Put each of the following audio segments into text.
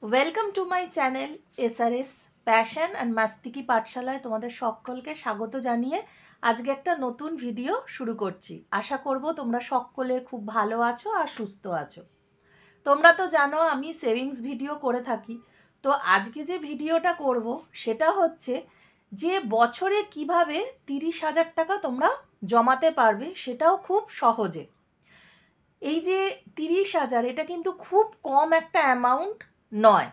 Welcome to my channel SRS passion and মাস্তিকি পাঠশালায় তোমাদের সকলকে স্বাগত জানিয়ে আজকে একটা নতুন ভিডিও শুরু করছি। আশা করব তোমরা সকলে খুব ভালো আছো আর সুস্থ আছো। তোমরা তো জানো আমি সেভিংস ভিডিও করে থাকি। তো আজকে যে ভিডিওটা করব সেটা হচ্ছে যে বছরে কিভাবে 30,000 টাকা তোমরা জমাতে পারবে, সেটাও খুব সহজে। এই যে 30,000 এটা কিন্তু খুব কম একটা অ্যামাউন্ট নয়।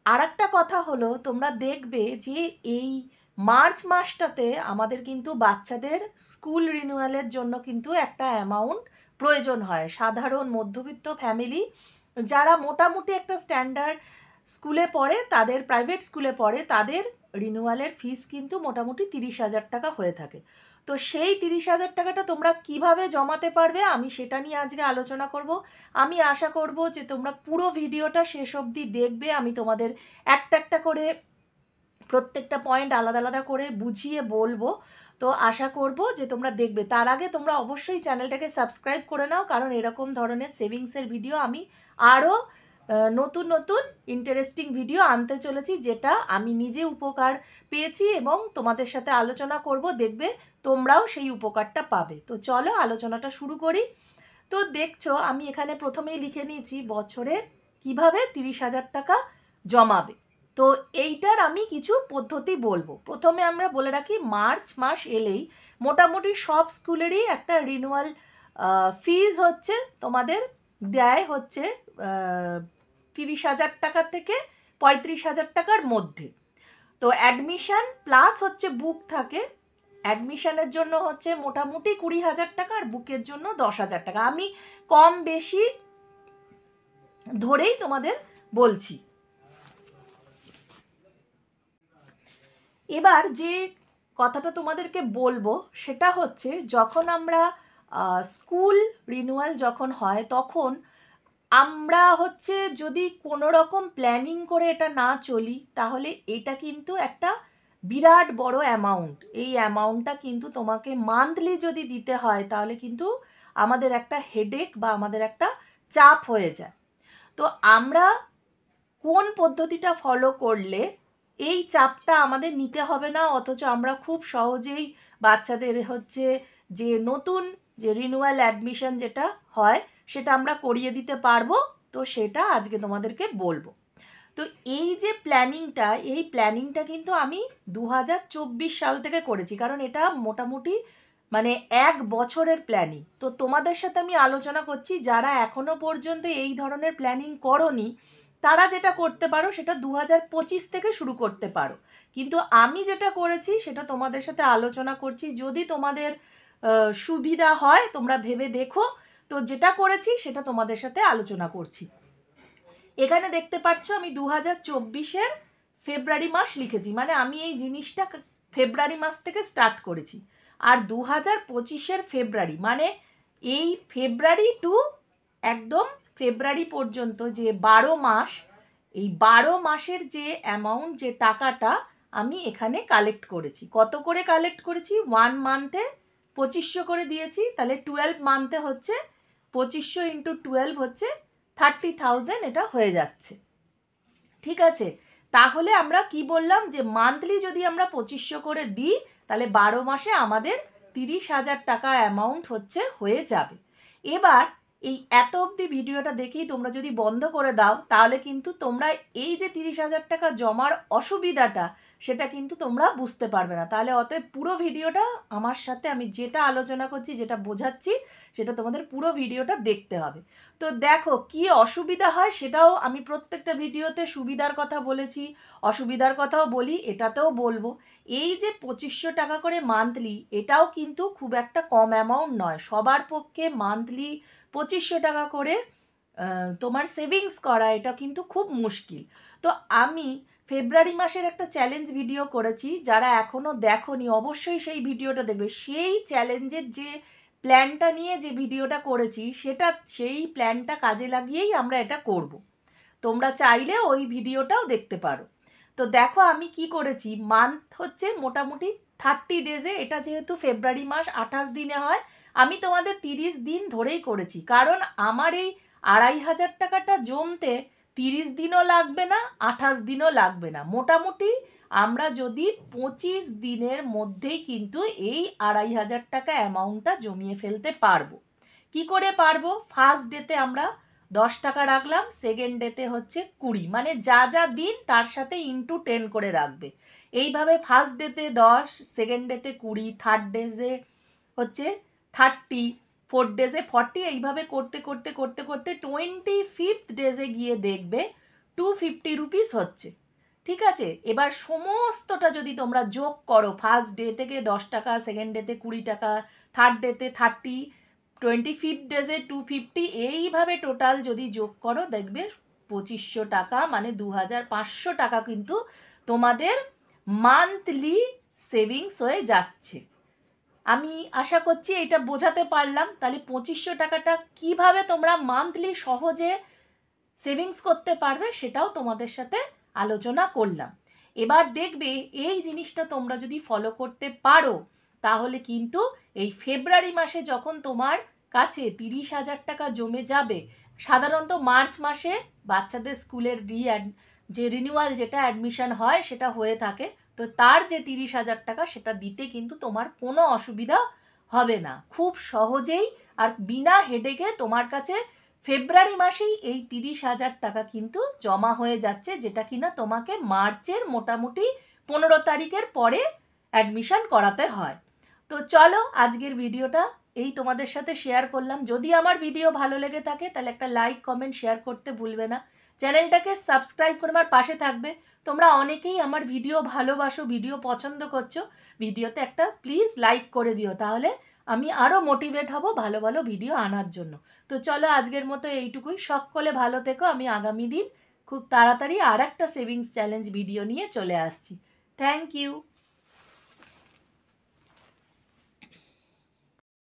আর একটা কথা হলো, তোমরা দেখবে যে এই মার্চ মাসটাতে আমাদের কিন্তু বাচ্চাদের স্কুল রিনিউয়ালের জন্য কিন্তু একটা অ্যামাউন্ট প্রয়োজন হয়। সাধারণ মধ্যবিত্ত ফ্যামিলি যারা মোটামুটি একটা স্ট্যান্ডার্ড স্কুলে পড়ে, তাদের প্রাইভেট স্কুলে পড়ে, তাদের রিনিউয়ালের ফিস কিন্তু মোটামুটি 30,000 টাকা হয়ে থাকে। তো সেই 30,000 টাকাটা তোমরা কিভাবে জমাতে পারবে আমি সেটা নিয়ে আজকে আলোচনা করব। আমি আশা করব যে তোমরা পুরো ভিডিওটা শেষ অবধি দেখবে। আমি তোমাদের একটা একটা করে প্রত্যেকটা পয়েন্ট আলাদা আলাদা করে বুঝিয়ে বলবো। তো আশা করব যে তোমরা দেখবে। তার আগে তোমরা অবশ্যই চ্যানেলটাকে সাবস্ক্রাইব করে নাও, কারণ এরকম ধরনের সেভিংসের ভিডিও আমি আরও নতুন নতুন ইন্টারেস্টিং ভিডিও আনতে চলেছি, যেটা আমি নিজে উপকার পেয়েছি এবং তোমাদের সাথে আলোচনা করব। দেখবে তোমরাও সেই উপকারটা পাবে। তো চলো আলোচনাটা শুরু করি। তো দেখছো আমি এখানে প্রথমেই লিখে নিয়েছি বছরে কিভাবে 30,000 টাকা জমাবে। তো এইটার আমি কিছু পদ্ধতি বলবো। প্রথমে আমরা বলে রাখি, মার্চ মাস এলেই মোটামুটি সব স্কুলেরই একটা রিনিউয়াল ফিজ হচ্ছে তোমাদের দেয় হচ্ছে 30,000 টাকা থেকে 35,000 টাকার মধ্যে। তো অ্যাডমিশন প্লাস হচ্ছে বুক থাকে। অ্যাডমিশনের জন্য হচ্ছে মোটামুটি 20,000 টাকা আর বুকের জন্য 10,000 টাকা। আমি কম বেশি ধরেই তোমাদের বলছি। এবার যে কথাটা তোমাদেরকে বলবো সেটা হচ্ছে, যখন আমরা স্কুল রিনিউয়াল যখন হয় তখন আমরা হচ্ছে যদি কোনো রকম প্ল্যানিং করে এটা না চলি, তাহলে এটা কিন্তু একটা বিরাট বড় অ্যামাউন্ট। এই অ্যামাউন্টটা কিন্তু তোমাকে মান্থলি যদি দিতে হয় তাহলে কিন্তু আমাদের একটা হেডেক বা আমাদের একটা চাপ হয়ে যায়। তো আমরা কোন পদ্ধতিটা ফলো করলে এই চাপটা আমাদের নিতে হবে না, অথচ আমরা খুব সহজেই বাচ্চাদের হচ্ছে যে নতুন যে রিনিউয়াল অ্যাডমিশন যেটা হয় সেটা আমরা করিয়ে দিতে পারবো, তো সেটা আজকে তোমাদেরকে বলবো। তো এই যে প্ল্যানিংটা, এই প্ল্যানিংটা কিন্তু আমি 2024 সাল থেকে করেছি, কারণ এটা মোটামুটি মানে 1 বছরের প্ল্যানিং। তো তোমাদের সাথে আমি আলোচনা করছি যারা এখনো পর্যন্ত এই ধরনের প্ল্যানিং করোনি, তারা যেটা করতে পারো সেটা 2025 থেকে শুরু করতে পারো। কিন্তু আমি যেটা করেছি সেটা তোমাদের সাথে আলোচনা করছি, যদি তোমাদের সুবিধা হয় তোমরা ভেবে দেখো। তো যেটা করেছি সেটা তোমাদের সাথে আলোচনা করছি। এখানে দেখতে পাচ্ছ আমি 2024-এর ফেব্রুয়ারি মাস লিখেছি, মানে আমি এই জিনিসটা ফেব্রুয়ারি মাস থেকে স্টার্ট করেছি। আর 2025-এর ফেব্রুয়ারি, মানে এই ফেব্রুয়ারি টু একদম ফেব্রুয়ারি পর্যন্ত যে 12 মাস, এই 12 মাসের যে অ্যামাউন্ট, যে টাকাটা আমি এখানে কালেক্ট করেছি। কত করে কালেক্ট করেছি? 1 মান্থে 2500 করে দিয়েছি, তাহলে 12 মান্থে হচ্ছে 2500 ইন্টু 12 হচ্ছে 30,000, এটা হয়ে যাচ্ছে। ঠিক আছে, তাহলে আমরা কি বললাম যে মান্থলি যদি আমরা 2500 করে দিই তাহলে 12 মাসে আমাদের 30,000 টাকার অ্যামাউন্ট হচ্ছে হয়ে যাবে। এবার এই এত অবধি ভিডিওটা দেখেই তোমরা যদি বন্ধ করে দাও, তাহলে কিন্তু তোমরা এই যে 30,000 টাকা জমার অসুবিধাটা সেটা কিন্তু তোমরা বুঝতে পারবে না। তাহলে অতএব পুরো ভিডিওটা আমার সাথে আমি যেটা আলোচনা করছি, যেটা বোঝাচ্ছি, সেটা তোমাদের পুরো ভিডিওটা দেখতে হবে। তো দেখো কি অসুবিধা হয় সেটাও আমি প্রত্যেকটা ভিডিওতে সুবিধার কথা বলেছি, অসুবিধার কথাও বলি, এটাতেও বলবো। এই যে 2500 টাকা করে মান্থলি, এটাও কিন্তু খুব একটা কম অ্যামাউন্ট নয়। সবার পক্ষে মান্থলি 2500 টাকা করে তোমার সেভিংস করা এটা কিন্তু খুব মুশকিল। তো আমি ফেব্রুয়ারি মাসের একটা চ্যালেঞ্জ ভিডিও করেছি, যারা এখনও দেখোনি অবশ্যই সেই ভিডিওটা দেখবে। সেই চ্যালেঞ্জের যে প্ল্যানটা নিয়ে যে ভিডিওটা করেছি সেটা, সেই প্ল্যানটা কাজে লাগিয়েই আমরা এটা করব। তোমরা চাইলে ওই ভিডিওটাও দেখতে পারো। তো দেখো আমি কি করেছি। মান্থ হচ্ছে মোটামুটি 30 ডেজে, এটা যেহেতু ফেব্রুয়ারি মাস 28 দিনে হয়, আমি তোমাদের 30 দিন ধরেই করেছি, কারণ আমার এই 2,500 টাকাটা জমতে 30 দিনও লাগবে না, 28 দিনও লাগবে না। মোটামুটি আমরা যদি 25 দিনের মধ্যেই কিন্তু এই 2500 টাকা অ্যামাউন্টটা জমিয়ে ফেলতে পারবো। কি করে পারবো? ফার্স্ট ডেতে আমরা 10 টাকা রাখলাম, সেকেন্ড ডেতে হচ্ছে 20, মানে যা যা দিন তার সাথে ইন্টু 10 করে রাখবে। এইভাবে ফার্স্ট ডেতে 10, সেকেন্ড ডেতে 20, থার্ড ডেজে হচ্ছে 30, ফোর্থ ডেজে 40, এইভাবে করতে করতে করতে করতে 25th ডেজে গিয়ে দেখবে 250 রুপিস হচ্ছে। ঠিক আছে, এবার সমস্তটা যদি তোমরা যোগ করো, ফার্স্ট ডে থেকে 10 টাকা, সেকেন্ড ডেতে 20 টাকা, থার্ড ডেতে 30, 25th ডেজে 250, এইভাবে টোটাল যদি যোগ করো দেখবে 2500 টাকা, মানে 2500 টাকা কিন্তু তোমাদের মান্থলি সেভিংস হয়ে যাচ্ছে। আমি আশা করছি এটা বোঝাতে পারলাম। তাহলে 2500 টাকাটা কিভাবে তোমরা মান্থলি সহজে সেভিংস করতে পারবে সেটাও তোমাদের সাথে আলোচনা করলাম। এবার দেখবে এই জিনিসটা তোমরা যদি ফলো করতে পারো তাহলে কিন্তু এই ফেব্রুয়ারি মাসে যখন তোমার কাছে 30,000 টাকা জমে যাবে, সাধারণত মার্চ মাসে বাচ্চাদের স্কুলের যে রিনিউয়াল যেটা অ্যাডমিশন হয় সেটা হয়ে থাকে, তো তার যে 30,000 টাকা সেটা দিতে কিন্তু তোমার কোনো অসুবিধা হবে না। খুব সহজেই আর বিনা হেডেকে তোমার কাছে ফেব্রুয়ারি মাসেই এই 30,000 টাকা কিন্তু জমা হয়ে যাচ্ছে, যেটা কিনা তোমাকে মার্চের মোটামুটি 15 তারিখের পরে অ্যাডমিশন করাতে হয়। তো চলো আজকের ভিডিওটা এই তোমাদের সাথে শেয়ার করলাম। যদি আমার ভিডিও ভালো লেগে থাকে তাহলে একটা লাইক, কমেন্ট, শেয়ার করতে ভুলবে না। চ্যানেলটাকে সাবস্ক্রাইব করে আমার পাশে থাকবে। তোমরা অনেকেই আমার ভিডিও ভালোবাসো, ভিডিও পছন্দ করছো, ভিডিওতে একটা প্লিজ লাইক করে দিও, তাহলে আমি আরও মোটিভেট হব ভালো ভালো ভিডিও আনার জন্য। তো চলো আজকের মতো এইটুকুই। সকলে ভালো থেকো। আমি আগামী দিন খুব তাড়াতাড়ি আর একটা সেভিংস চ্যালেঞ্জ ভিডিও নিয়ে চলে আসছি। Thank you.